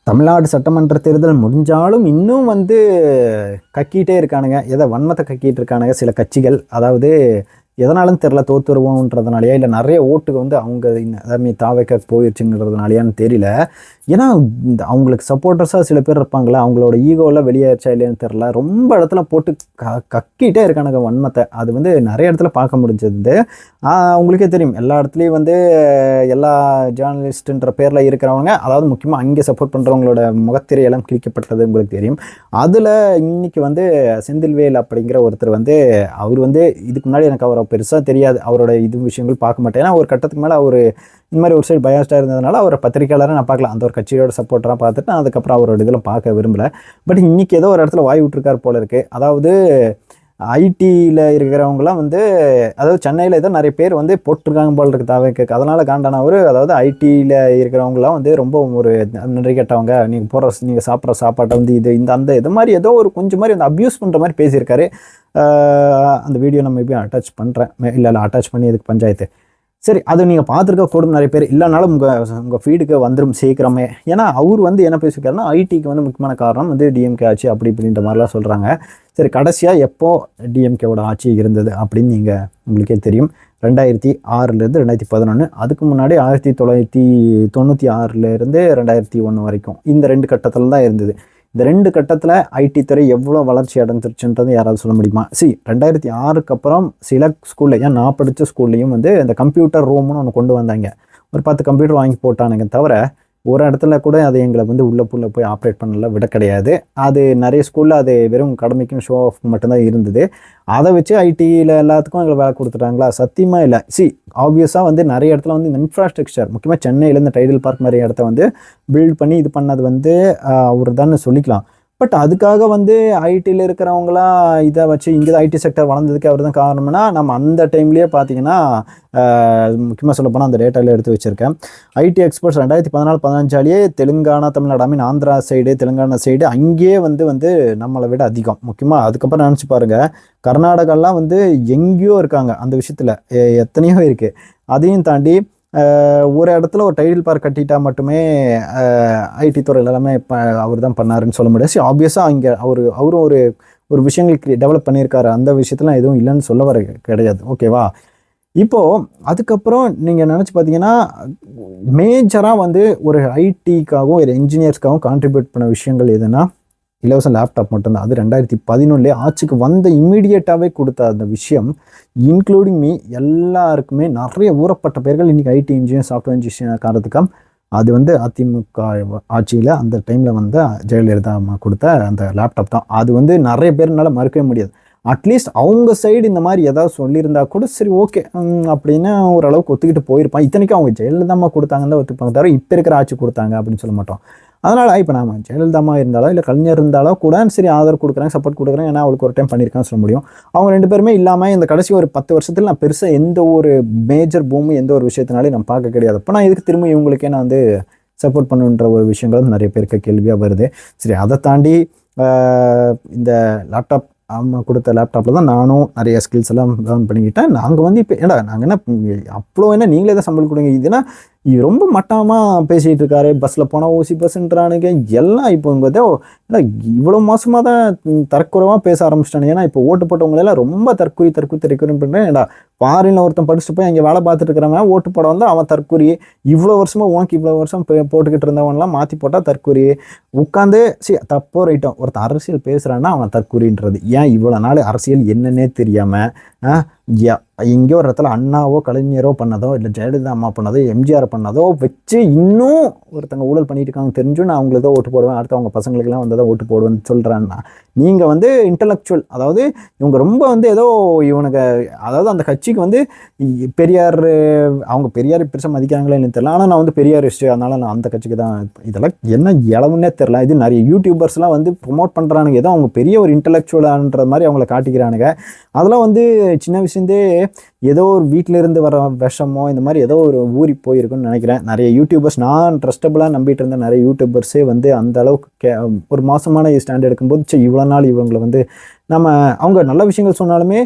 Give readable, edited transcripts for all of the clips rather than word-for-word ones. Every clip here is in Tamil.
தமிழ்நாடு சட்டமன்ற தேர்தல் முடிஞ்சாலும் இன்னும் வந்து கக்கிட்டே இருக்கானுங்க. எதை வன்மத்தை கக்கிட்டு இருக்கானுங்க சில கட்சிகள். அதாவது எதனாலும் தெரில தோத்துருவோன்றதுனாலயா இல்லை நிறைய ஓட்டுக்கு வந்து அவங்க அதாவது தாவைக்க போயிடுச்சுங்கிறதுனாலயான்னு தெரியல. ஏன்னா அவங்களுக்கு சப்போர்ட்டர்ஸாக சில பேர் இருப்பாங்களே, அவங்களோட ஈகோவில் வெளியேற்றா இல்லையான்னு தெரில. ரொம்ப இடத்துல போட்டு கக்கிட்டே இருக்கானுங்க வன்மத்தை. அது வந்து நிறைய இடத்துல பார்க்க முடிஞ்சது. உங்களுக்கே தெரியும், எல்லா இடத்துலையும் வந்து எல்லா ஜேர்னலிஸ்ட்ன்ற பேரில் இருக்கிறவங்க, அதாவது முக்கியமாக அங்கே சப்போர்ட் பண்ணுறவங்களோட முகத்திரையெல்லாம் கிழிக்கப்பட்டது உங்களுக்கு தெரியும். அதில் இன்னைக்கு வந்து செந்தில்வேல் அப்படிங்கிற ஒருத்தர் வந்து அவர் வந்து இதுக்கு முன்னாடி எனக்கு அவரை பெருசாக தெரியாது, அவரோட இது விஷயங்கள் பார்க்க மாட்டேன். ஏன்னா ஒரு கட்டத்துக்கு மேலே அவர் இந்த மாதிரி ஒரு சைடு பயாஸ்டாக இருந்ததுனால அவரை பத்திரிக்கையாளரை நான் பார்க்கல, அந்த ஒரு கட்சியோட சப்போர்ட்டராக பார்த்துட்டு அதுக்கப்புறம் அவரோட இதில் பார்க்க விரும்பலை. பட் இன்றைக்கி ஏதோ ஒரு இடத்துல வாய் விட்டுருக்கார் போல இருக்குது. அதாவது ஐடியில் இருக்கிறவங்களாம் வந்து, அதாவது சென்னையில் ஏதோ நிறைய பேர் வந்து போட்டிருக்காங்க போல் இருக்குது தாவேக்கு. அதனால் காண்டானவர், அதாவது ஐடியில் இருக்கிறவங்களாம் வந்து ரொம்ப ஒரு நன்றி கேட்டவங்க, நீங்கள் சாப்பிட்ற சாப்பாட்டை வந்து அந்த இது மாதிரி ஏதோ ஒரு கொஞ்சம் மாதிரி அந்த அப்யூஸ் பண்ணுற மாதிரி பேசியிருக்காரு. அந்த வீடியோ நம்ம எப்பயும் அட்டாச் பண்ணுறேன், இல்லை அட்டாச் பண்ணி இதுக்கு பஞ்சாயத்து. சரி, அது நீங்கள் பார்த்துருக்க கூடும் நிறைய பேர், இல்லைனாலும் உங்கள் ஃபீடுக்கு வந்துடும் சீக்கிரமே. ஏன்னா அவர் வந்து என்ன பேசியிருக்காருன்னா, ஐடிக்கு வந்து முக்கியமான காரணம் வந்து டிஎம்கே ஆட்சி அப்படி இப்படின்ற மாதிரிலாம் சொல்கிறாங்க. சரி, கடைசியாக எப்போ டிஎம்கேவோட ஆட்சி இருந்தது அப்படின்னு உங்களுக்கே தெரியும். 2006 2011. அதுக்கு முன்னாடி 1996 2001 வரைக்கும் இந்த 2 கட்டத்தில் தான் இருந்தது. இந்த 2 கட்டத்தில் ஐடி துறை எவ்வளோ வளர்ச்சி அடைஞ்சிருச்சுன்றது யாராவது சொல்ல முடியுமா? 2006க்கு அப்புறம் சில ஸ்கூலில், ஏன் நான் படித்த ஸ்கூல்லையும் வந்து இந்த கம்ப்யூட்டர் ரூம்னு ஒன்று கொண்டு வந்தாங்க. ஒரு 10 கம்ப்யூட்டர் வாங்கி போட்டானுங்க தவிர ஒரு இடத்துல கூட அது எங்களை வந்து உள்ளே போய் ஆப்ரேட் பண்ணல விட கிடையாது. அது நிறைய ஸ்கூலில் அது வெறும் கடமைக்கும் ஷோ ஆஃப் மட்டும்தான் இருந்தது. அதை வச்சு ஐடியில் எல்லாத்துக்கும் எங்களை வேலை கொடுத்துட்டாங்களா? சத்தியமாக இல்லை. ஆப்வியஸாக வந்து நிறைய இடத்துல வந்து இந்த இன்ஃப்ராஸ்ட்ரக்சர், முக்கியமாக சென்னையில் இந்த டைடல் பார்க் மாதிரி இடத்த வந்து பில்ட் பண்ணி இது பண்ணது வந்து அவர் தான் சொல்லிக்கலாம். பட் அதுக்காக வந்து ஐடியில் இருக்கிறவங்களாம் இதை வச்சு இங்கே தான் ஐடி செக்டர் வளர்ந்ததுக்கு அவர் தான் காரணம்னா, நம்ம அந்த டைம்லேயே பார்த்தீங்கன்னா முக்கியமாக சொல்ல போனால் அந்த டேட்டாவில் எடுத்து வச்சுருக்கேன். IT experts 2014-15 Telangana, Tamil Nadu, Andhra side, Telangana side அங்கேயே வந்து நம்மளை விட அதிகம். முக்கியமாக அதுக்கப்புறம் நினச்சி பாருங்கள், கர்நாடகாலாம் வந்து எங்கேயோ இருக்காங்க அந்த விஷயத்தில், எத்தனையோ இருக்குது. அதையும் தாண்டி ஒரு இடத்துல ஒரு டைடல் பார்க் கட்டிட்டா மட்டுமே ஐடி துறையில் எல்லாமே அவர் தான் பண்ணாருன்னு சொல்ல முடியாது. ஆப்வியஸாக அங்கே அவரும் ஒரு விஷயங்கள் டெவலப் பண்ணியிருக்காரு. அந்த விஷயத்துலாம் எதுவும் இல்லைன்னு சொல்ல வர கிடையாது. ஓகேவா? இப்போது அதுக்கப்புறம் நீங்கள் நினச்சி பார்த்தீங்கன்னா, மேஜராக வந்து ஒரு ஐடிக்காகவும் ஒரு என்ஜினியர்ஸ்க்காகவும் கான்ட்ரிபியூட் பண்ண விஷயங்கள் எதுனா இலவச லேப்டாப் மட்டும்தான். அது 2011 ஆட்சிக்கு வந்த இம்மீடியட்டாகவே கொடுத்த அந்த விஷயம், இன்க்ளூடிங் மீ, எல்லாருக்குமே நிறைய ஊறப்பட்ட பேர்கள் இன்றைக்கி ஐடி இன்ஜினியர், சாஃப்ட்வேர் இன்ஜினியர் காரணத்துக்காக அது வந்து அதிமுக ஆட்சியில் அந்த டைமில் வந்து ஜெயலலிதா அம்மா கொடுத்த அந்த லேப்டாப் தான். அது வந்து நிறைய பேர்னால மறுக்கவே முடியாது. அட்லீஸ்ட் அவங்க சைடு இந்த மாதிரி ஏதாவது சொல்லியிருந்தா கூட சரி ஓகே அப்படின்னு ஓரளவுக்கு ஒத்துக்கிட்டு போயிருப்பான். இத்தனைக்கும் அவங்க ஜெயலலிதா அம்மா கொடுத்தாங்கன்னு தான் ஒத்துப்பாங்க தவிர இப்போ இருக்கிற ஆட்சி கொடுத்தாங்க அப்படின்னு சொல்ல மாட்டோம். அதனால் இப்போ நாம ஜெயலலிதாமா இருந்தாலோ இல்லை கலைஞர் இருந்தாலோ கூட சரி ஆதரவு கொடுக்குறாங்க, சப்போர்ட் கொடுக்குறாங்க, ஏன்னா அவளுக்கு ஒரு டைம் பண்ணியிருக்கான்னு சொல்ல முடியும். அவங்க 2 பேருமே இல்லாமல் இந்த கடைசி ஒரு 10 வருஷத்தில் நான் பெருசாக எந்த ஒரு மேஜர் பூமி எந்த ஒரு விஷயத்தினாலே நான் பார்க்க கிடையாது. அப்போ நான் இதுக்கு திரும்ப இவங்களுக்கே நான் வந்து சப்போர்ட் பண்ணுன்ற ஒரு விஷயங்களும் நிறைய பேருக்கு கேள்வியாக வருது. சரி, அதை தாண்டி இந்த லேப்டாப் அம்மா கொடுத்த லேப்டாப்பில் தான் நானும் நிறைய ஸ்கில்ஸ் எல்லாம் லேர்ன் பண்ணிக்கிட்டேன். நாங்கள் வந்து இப்போ நாங்கள் என்ன அவ்வளோ நீங்களே தான் சம்பளம் கொடுங்க, இதுனா ரொம்ப மட்டமாக பேசிகிட்டு இருக்காரு. பஸ்ஸில் போனால் ஓசி பஸ்ன்றானுங்க எல்லாம். இப்போ ஏன்னா இவ்வளோ மோசமாக தான் தற்குறவாக பேச ஆரம்பிச்சிட்டானு. ஏன்னா இப்போ ஓட்டு போட்டவங்களெல்லாம் ரொம்ப தற்குறி பண்ணுறேன். ஏன்னா ஃபாரினில் ஒருத்தன் படிச்சுட்டு போய் அங்கே வேலை பார்த்துட்டு இருக்கிறவன் ஓட்டு போட வந்து அவன் தற்குறி. இவ்வளோ வருஷமாக உனக்கு இவ்வளோ வருஷம் போட்டுக்கிட்டு இருந்தவன்லாம் மாற்றி போட்டால் தற்குறி. உட்காந்து தப்போ ரைட்டோ ஒருத்தன் அரசியல் பேசுகிறான்னா அவன் தற்குறின்றது. ஏன் இவ்வளோ நாள் அரசியல் என்னன்னே தெரியாமல் எங்கேயோ ஒரு இடத்துல அண்ணாவோ கலைஞரோ பண்ணதோ இல்லை ஜெயலலிதா அம்மா பண்ணதோ எம்ஜிஆர் பண்ணதோ வச்சு இன்னும் ஒருத்தங்க ஊழல் பண்ணிட்டு இருக்காங்க தெரிஞ்சும் நான் அவங்களுக்கு தான் ஓட்டு போடுவேன், அடுத்து அவங்க பசங்களுக்கெல்லாம் வந்து தான் ஓட்டு போடுவேன்னு சொல்கிறேன்னா நீங்கள் வந்து இன்டலெக்சுவல், அதாவது இவங்க ரொம்ப வந்து ஏதோ இவனுக்கு, அதாவது அந்த கட்சிக்கு வந்து பெரியார், அவங்க பெரியார் பெருசாக மதிக்கிறாங்களே எனக்கு தெரியல, ஆனால் நான் வந்து பெரியாரிஸ்ட், அதனால் நான் அந்த கட்சிக்கு தான். இதெல்லாம் என்ன இளவுன்னே தெரில. இது நிறைய யூடியூபர்ஸ்லாம் வந்து ப்ரொமோட் பண்ணுறானுங்க, ஏதோ அவங்க பெரிய ஒரு இன்டலெக்சுவலான்ற மாதிரி அவங்கள காட்டிக்கிறானுங்க. அதெல்லாம் வந்து சின்ன விஷயந்தே ஏதோ ஒரு வீட்டில இருந்து வர விஷமோ இந்த மாதிரி ஏதோ ஒரு ஊறி போயிருக்குன்னு நினைக்கிறேன். நிறைய யூடியூபர்ஸ், நான் ட்ரஸ்டபுளாக நம்பிட்டு இருந்த நிறைய யூடியூபர்ஸே வந்து அந்த அளவுக்கு ஒரு மோசமான ஸ்டாண்ட் எடுக்கும்போது இவ்வளோ நாள் இவங்களை வந்து நம்ம அவங்க நல்ல விஷயங்கள் சொன்னாலுமே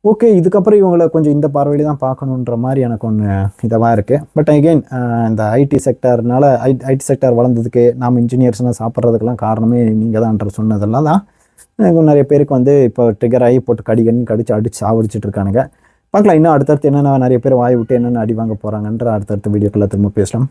ஓகே, இதுக்கப்புறம் இவங்கள கொஞ்சம் இந்த பார்வையில தான் பார்க்கணுன்ற மாதிரி எனக்கு ஒன்று இதமாக இருக்குது. பட் அகெயின் இந்த ஐடி செக்டர்னால ஐடி செக்டர் வளர்ந்ததுக்கு நாம் இன்ஜினியர்ஸ்லாம் சாப்பிட்றதுக்கெல்லாம் காரணமே நீங்கள் தான்ன்ற சொன்னதெல்லாம் தான் நிறைய பேருக்கு வந்து இப்போ ட்ரிகர் ஆகி போட்டு கடிச்சு அடிச்சு சாவடிச்சிட்டு இருக்கானுங்க. பார்க்கலாம் இன்னும் அடுத்தடுத்து என்னென்ன நிறைய பேர் வாய் விட்டு என்னென்ன அடி வாங்க போகிறாங்கன்ற அடுத்தடுத்த வீடியோக்குள்ள திரும்ப பேசலாம்.